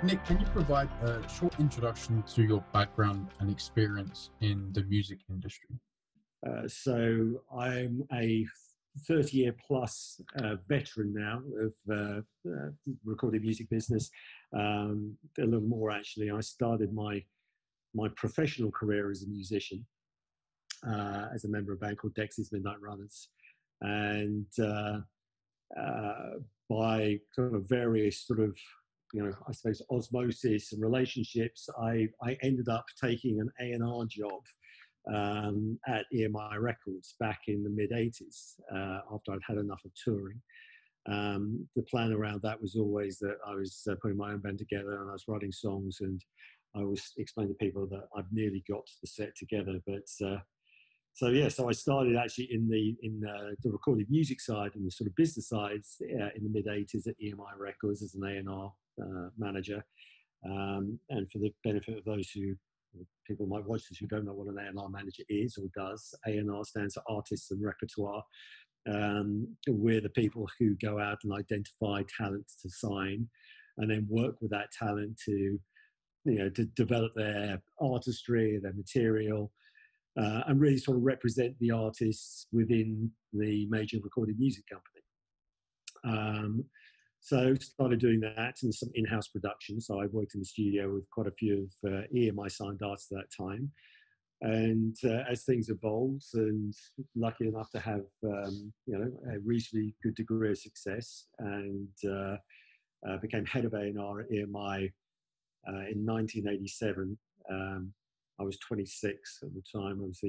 Nick, can you provide a short introduction to your background and experience in the music industry? So I'm a 30-year plus veteran now of recorded music business. A little more actually. I started my professional career as a musician, as a member of a band called Dexys Midnight Runners, and by kind of various sort of, I suppose osmosis and relationships, I ended up taking an A&R job at EMI Records back in the mid-80s, after I'd had enough of touring. The plan around that was always that I was putting my own band together and I was writing songs, and I always explained to people that I've nearly got the set together. But so I started actually in the recorded music side and the sort of business sides in the mid-80s at EMI Records as an A&R manager. And for the benefit of those people might watch this who don't know what an A&R manager is or does, A&R stands for Artists and Repertoire. We're the people who go out and identify talent to sign, and then work with that talent to develop their artistry, their material, and really sort of represent the artists within the major recorded music company. So started doing that and some in-house production. So I worked in the studio with quite a few of EMI signed artists at that time. And as things evolved, and lucky enough to have a reasonably good degree of success, and became head of A&R at EMI in 1987. I was 26 at the time. I was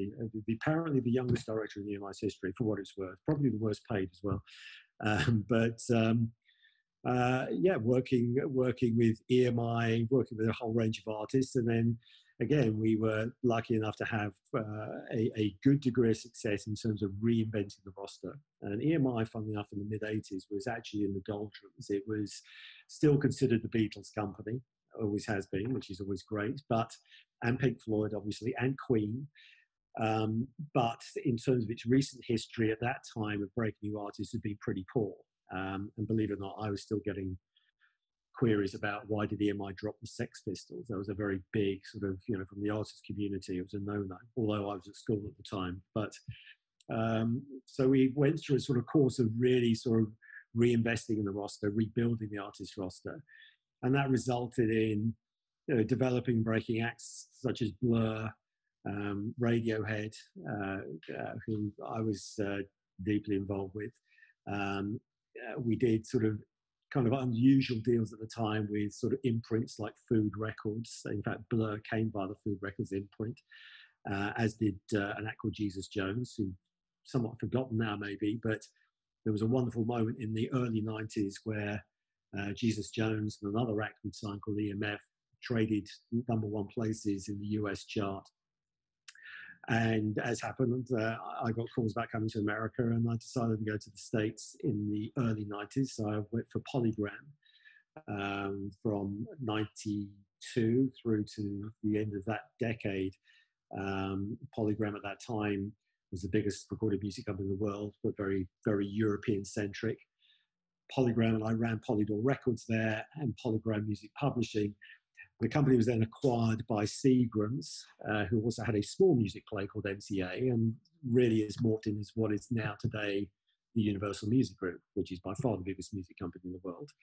apparently the youngest director in EMI's history, for what it's worth. Probably the worst paid as well. Working with EMI, working with a whole range of artists. And then again, we were lucky enough to have a good degree of success in terms of reinventing the roster. And EMI, funnily enough, in the mid-80s was actually in the doldrums. It was still considered the Beatles company, always has been, which is always great, and Pink Floyd, obviously, and Queen. But in terms of its recent history at that time of breaking new artists, had been pretty poor. And believe it or not, I was still getting queries about why did EMI drop the Sex Pistols. That was a very big sort of, from the artist community, it was a no-no, although I was at school at the time. But so we went through a sort of course of really sort of reinvesting in the roster, rebuilding the artist roster. And that resulted in developing breaking acts such as Blur, Radiohead, who I was deeply involved with. We did sort of kind of unusual deals at the time with sort of imprints like Food Records. In fact, Blur came by the Food Records imprint, as did an act called Jesus Jones, who somewhat forgotten now maybe, but there was a wonderful moment in the early 90s where Jesus Jones and another act we'd signed called EMF traded #1 places in the US chart. And as happened, I got calls back coming to America, and I decided to go to the States in the early 90s. So I went for Polygram from 92 through to the end of that decade. Polygram at that time was the biggest recorded music company in the world, but very, very European-centric. Polygram, and I ran Polydor Records there and Polygram Music Publishing. The company was then acquired by Seagram's, who also had a small music play called MCA, and really is morphed in as what is now today the Universal Music Group, which is by far the biggest music company in the world.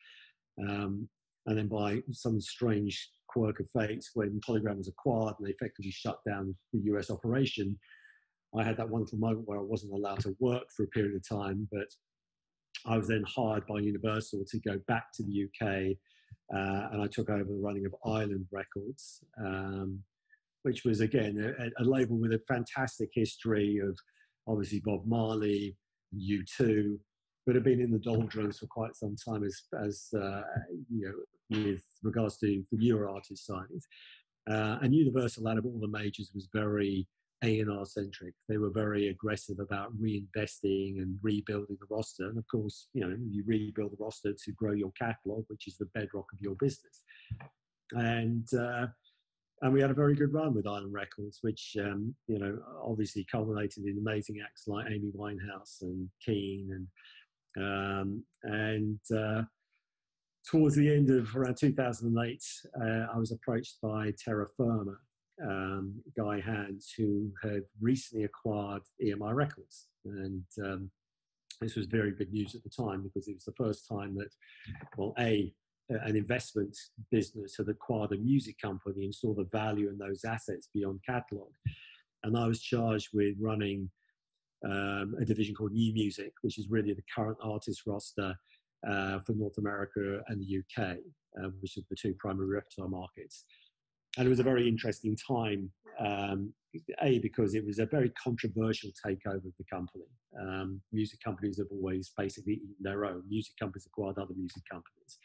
And then by some strange quirk of fate, when Polygram was acquired and they effectively shut down the US operation, I had that wonderful moment where I wasn't allowed to work for a period of time, but I was then hired by Universal to go back to the UK, and I took over the running of Island Records, which was, again, a label with a fantastic history of, obviously, Bob Marley, U2, but had been in the doldrums for quite some time as with regards to the newer artist signings. And Universal, out of all the majors, was very A&R centric. They were very aggressive about reinvesting and rebuilding the roster. And of course, you rebuild the roster to grow your catalog, which is the bedrock of your business. And we had a very good run with Island Records, which, obviously culminated in amazing acts like Amy Winehouse and Keane. towards the end of around 2008, I was approached by Terra Firma, Guy Hands, who had recently acquired EMI Records. And this was very good news at the time because it was the first time that, well, an investment business had acquired a music company and saw the value in those assets beyond catalogue. And I was charged with running a division called New Music, which is really the current artist roster for North America and the UK, which are the two primary repertoire markets. And it was a very interesting time, because it was a very controversial takeover of the company. Music companies have always basically eaten their own. Music companies acquired other music companies.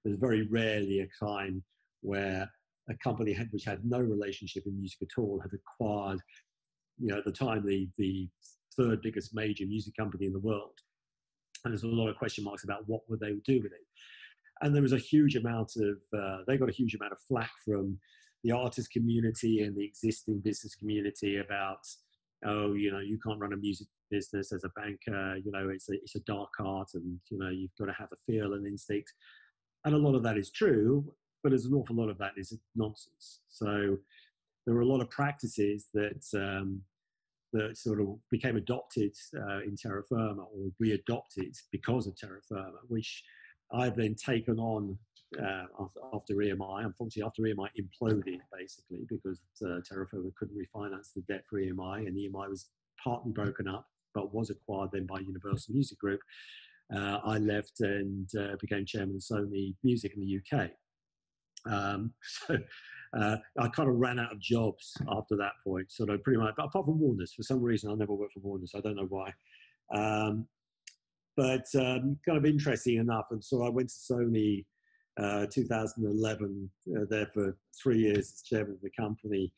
There's very rarely a time where a company which had no relationship in music at all had acquired, at the time, the third biggest major music company in the world. And there's a lot of question marks about what would they do with it. And there was a huge amount of, they got a huge amount of flack from the artist community and the existing business community about, oh, you can't run a music business as a banker, it's a dark art, and, you've got to have a feel and instinct. And a lot of that is true, but there's an awful lot of that is nonsense. So there were a lot of practices that sort of became adopted in Terra Firma, or readopted because of Terra Firma, which I've then taken on after EMI. Unfortunately, after EMI imploded, basically, because Terra Firma couldn't refinance the debt for EMI, and EMI was partly broken up, but was acquired then by Universal Music Group. I left and became chairman of Sony Music in the UK. So I kind of ran out of jobs after that point, sort of pretty much, apart from Warner's. For some reason, I never worked for Warner's. I don't know why. But kind of interesting enough. And so I went to Sony 2011, there for 3 years as chairman of the company,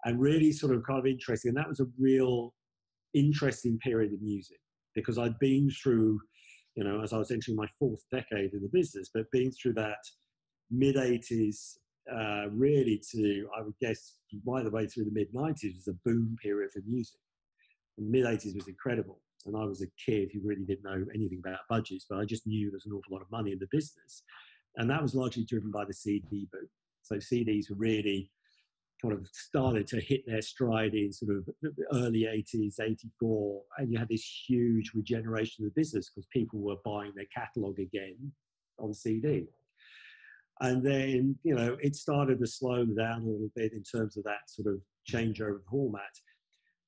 and really sort of kind of interesting. And that was a real interesting period of music, because I'd been through, as I was entering my fourth decade in the business, but being through that mid-80s, really to, I would guess, right the way through the mid-90s was a boom period for music. The mid-80s was incredible. And I was a kid who really didn't know anything about budgets, but I just knew there was an awful lot of money in the business. And that was largely driven by the CD boom. So CDs were really kind of started to hit their stride in sort of early 80s, 84. And you had this huge regeneration of the business because people were buying their catalog again on CD. And then, it started to slow down a little bit in terms of that sort of changeover format.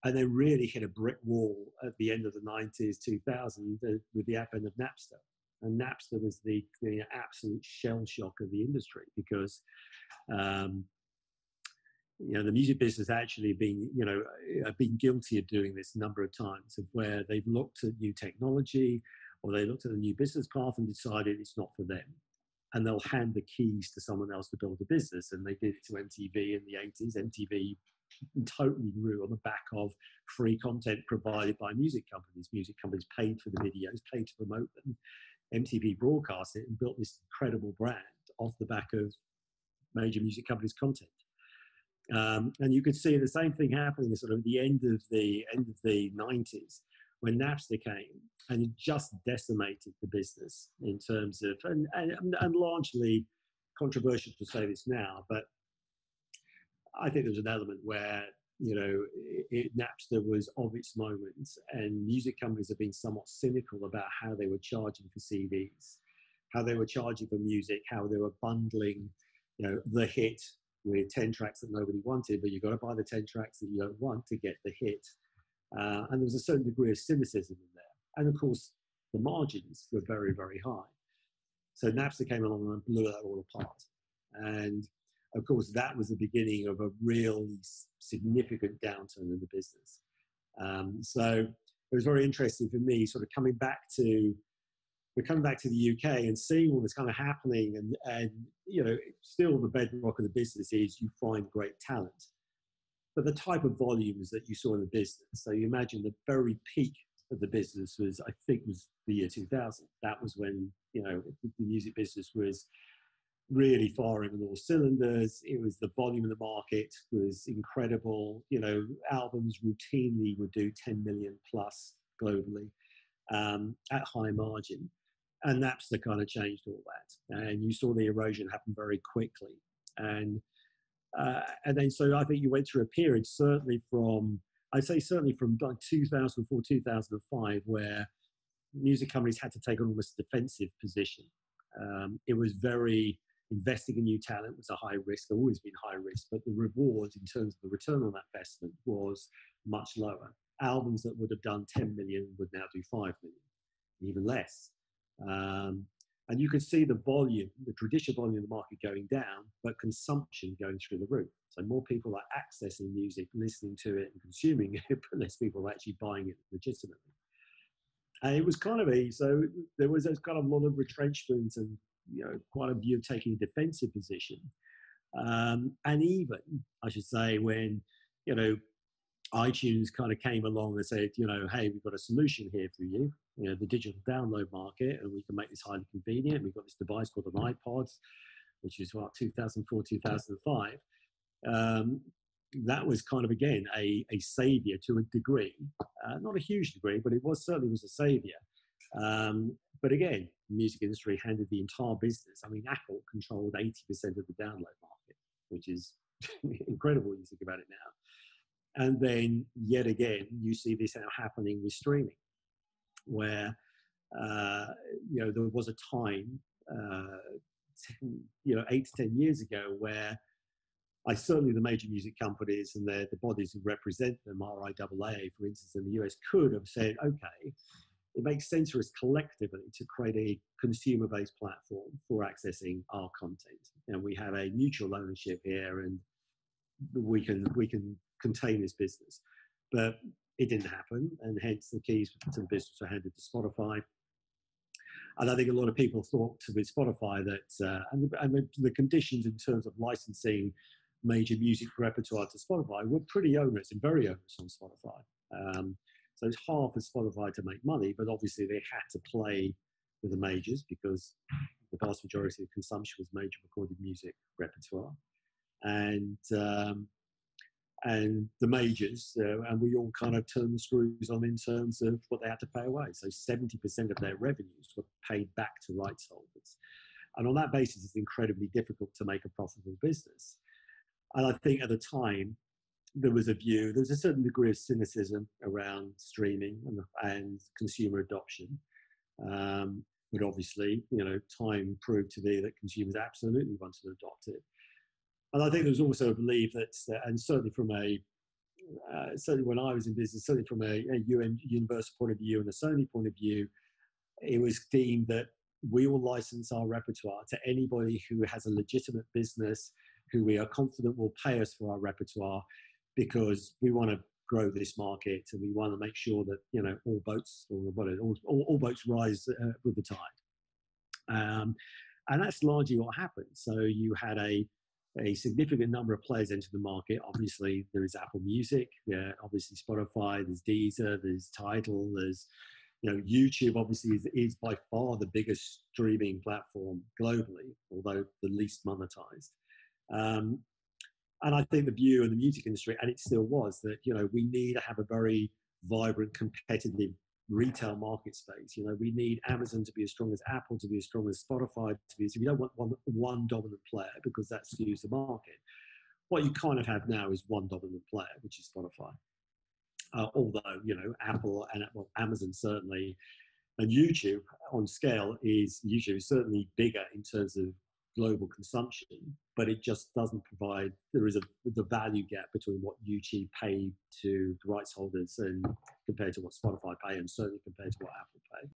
And then really hit a brick wall at the end of the 90s, 2000, with the advent of Napster. And Napster was the absolute shell shock of the industry, because, the music business actually been guilty of doing this a number of times, of where they've looked at new technology or they looked at a new business path and decided it's not for them. And they'll hand the keys to someone else to build a business. And they did it to MTV in the 80s. MTV totally grew on the back of free content provided by music companies. Music companies paid for the videos, paid to promote them. MTV broadcast it and built this incredible brand off the back of major music companies' content. And you could see the same thing happening at sort of the end of the 90s, when Napster came, and it just decimated the business in terms of, and largely controversial to say this now, but I think there was an element where, Napster was of its moment, and music companies have been somewhat cynical about how they were charging for CDs, how they were charging for music, how they were bundling, the hit with 10 tracks that nobody wanted, but you've got to buy the 10 tracks that you don't want to get the hit. And there was a certain degree of cynicism in there. And of course, the margins were very, very high. So Napster came along and blew that all apart. And of course, that was the beginning of a really significant downturn in the business. So it was very interesting for me, sort of coming back to the UK and seeing all this kind of happening. And still the bedrock of the business is you find great talent. But the type of volumes that you saw in the business, so you imagine the very peak of the business was the year 2000. That was when, the music business was really firing on all cylinders. It was the volume of the market was incredible. Albums routinely would do 10 million plus globally at high margin. And Napster kind of changed all that, and you saw the erosion happen very quickly. And then so I think you went through a period, I'd say certainly from like 2004, 2005, where music companies had to take an almost defensive position. It was very, investing in new talent was a high risk, always been high risk, but the reward in terms of the return on that investment was much lower. Albums that would have done 10 million would now do 5 million, even less. And you could see the volume, the traditional volume of the market going down, but consumption going through the roof. So more people are accessing music, listening to it and consuming it, but less people are actually buying it legitimately. And it was kind of so there was a kind of lot of retrenchment and, quite a view of taking a defensive position. And even, I should say, when, iTunes kind of came along and said, hey, we've got a solution here for you, the digital download market, and we can make this highly convenient. We've got this device called an iPod, which is what, 2004, 2005. That was kind of, again, a savior to a degree, not a huge degree, but it certainly was a savior. But again, the music industry handled the entire business. I mean, Apple controlled 80% of the download market, which is incredible when you think about it now. And then yet again, you see this now happening with streaming, where, there was a time, 8 to 10 years ago, where certainly the major music companies and the bodies who represent them, RIAA, for instance, in the US, could have said, okay, it makes sense for us collectively to create a consumer-based platform for accessing our content. And we have a mutual ownership here, and we can contain this business. But it didn't happen, and hence the keys to the business were handed to Spotify. And I think a lot of people thought with Spotify that, and the conditions in terms of licensing major music repertoire to Spotify were pretty onerous and very onerous on Spotify. So it's hard for Spotify to make money, but obviously they had to play with the majors because the vast majority of consumption was major recorded music repertoire. And the majors, and we all kind of turned the screws on in terms of what they had to pay away. So 70% of their revenues were paid back to rights holders. And on that basis, it's incredibly difficult to make a profitable business. And I think at the time, there was a certain degree of cynicism around streaming and consumer adoption. But obviously, time proved to be that consumers absolutely wanted to adopt it. And I think there was also a belief that, and certainly certainly when I was in business, certainly from a Universal point of view and a Sony point of view, it was deemed that we will license our repertoire to anybody who has a legitimate business, who we are confident will pay us for our repertoire, because we want to grow this market and we want to make sure that all boats rise with the tide. And that's largely what happened. So you had a significant number of players enter the market. Obviously, there is Apple Music, obviously Spotify, there's Deezer, there's Tidal, there's YouTube. Obviously, is by far the biggest streaming platform globally, although the least monetized. And I think the view in the music industry, and it still was, that we need to have a very vibrant, competitive retail market space. We need Amazon to be as strong as Apple, to be as strong as Spotify, to be. So we don't want one dominant player, because that skews the market. What you kind of have now is one dominant player, which is Spotify. Although Apple and Amazon certainly, and YouTube on scale is certainly bigger in terms of global consumption, but it just doesn't provide. There is the value gap between what YouTube pay to the rights holders and compared to what Spotify pay, and certainly compared to what Apple pay.